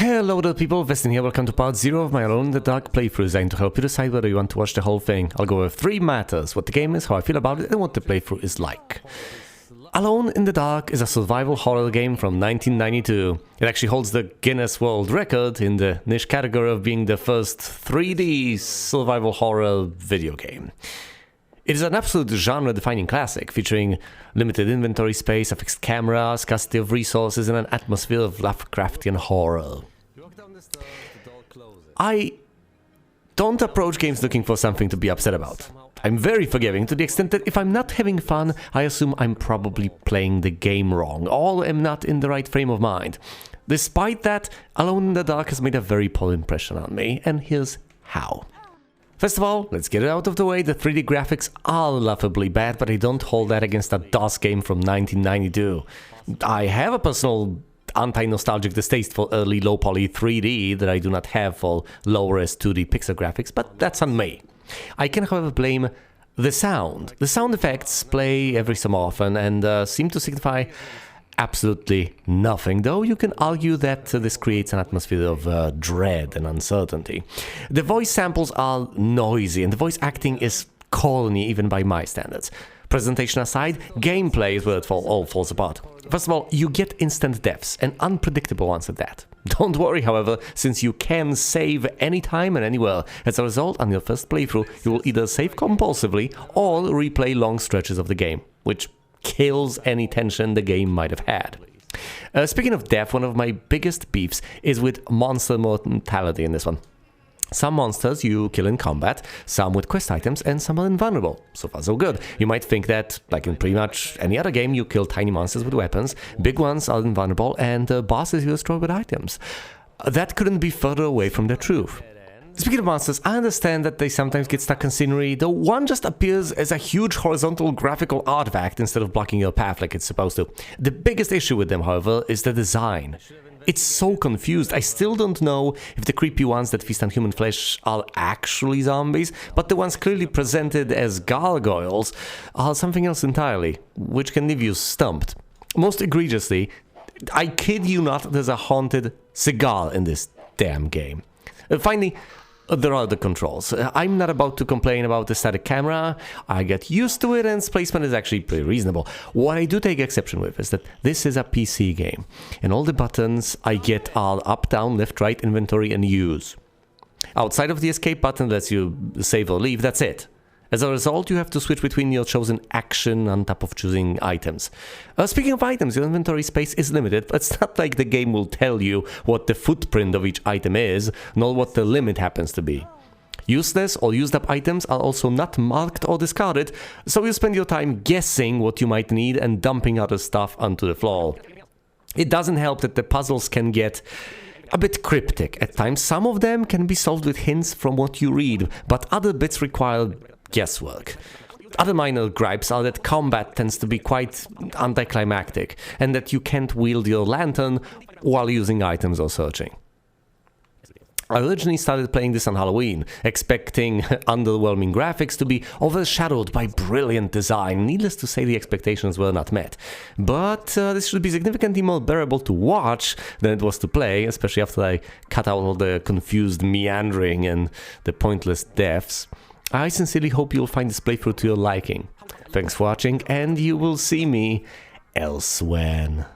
Hello there people, Vestin here, welcome to part 0 of my Alone in the Dark playthrough designed to help you decide whether you want to watch the whole thing. I'll go over 3 matters: what the game is, how I feel about it, and what the playthrough is like. Alone in the Dark is a survival horror game from 1992. It actually holds the Guinness World Record in the niche category of being the first 3D survival horror video game. It is an absolute genre-defining classic, featuring limited inventory space, a fixed camera, scarcity of resources, and an atmosphere of Lovecraftian horror. I don't approach games looking for something to be upset about. I'm very forgiving to the extent that if I'm not having fun, I assume I'm probably playing the game wrong, or am not in the right frame of mind. Despite that, Alone in the Dark has made a very poor impression on me, and here's how. First of all, let's get it out of the way, the 3D graphics are laughably bad, but I don't hold that against a DOS game from 1992. I have a personal anti-nostalgic distaste for early low-poly 3D that I do not have for low-res 2D pixel graphics, but that's on me. I can, however, blame the sound. The sound effects play every so often and seem to signify absolutely nothing, though you can argue that this creates an atmosphere of dread and uncertainty. The voice samples are noisy and the voice acting is corny even by my standards. Presentation aside, gameplay is where it all falls apart. First of all, you get instant deaths, and unpredictable ones at that. Don't worry, however, since you can save anytime and anywhere. As a result, on your first playthrough, you will either save compulsively or replay long stretches of the game, which kills any tension the game might have had. Speaking of death, one of my biggest beefs is with monster mortality in this one. Some monsters you kill in combat, some with quest items, and some are invulnerable. So far so good. You might think that, like in pretty much any other game, you kill tiny monsters with weapons, big ones are invulnerable, and bosses you destroy with items. That couldn't be further away from the truth. Speaking of monsters, I understand that they sometimes get stuck in scenery, though one just appears as a huge horizontal graphical artifact instead of blocking your path like it's supposed to. The biggest issue with them, however, is the design. It's so confused. I still don't know if the creepy ones that feast on human flesh are actually zombies, but the ones clearly presented as gargoyles are something else entirely, which can leave you stumped. Most egregiously, I kid you not, there's a haunted cigar in this damn game. Finally, there are the controls. I'm not about to complain about the static camera. I get used to it and its placement is actually pretty reasonable. What I do take exception with is that this is a PC game, and all the buttons I get are up, down, left, right, inventory, and use. Outside of the escape button lets you save or leave, that's it. As a result, you have to switch between your chosen action on top of choosing items. Speaking of items, your inventory space is limited, but it's not like the game will tell you what the footprint of each item is, nor what the limit happens to be. Useless or used up items are also not marked or discarded, so you spend your time guessing what you might need and dumping other stuff onto the floor. It doesn't help that the puzzles can get a bit cryptic at times. Some of them can be solved with hints from what you read, but other bits require guesswork. Other minor gripes are that combat tends to be quite anticlimactic, and that you can't wield your lantern while using items or searching. I originally started playing this on Halloween, expecting underwhelming graphics to be overshadowed by brilliant design. Needless to say, the expectations were not met. But this should be significantly more bearable to watch than it was to play, especially after I cut out all the confused meandering and the pointless deaths. I sincerely hope you'll find this playthrough to your liking. Thanks for watching, and you will see me elsewhere.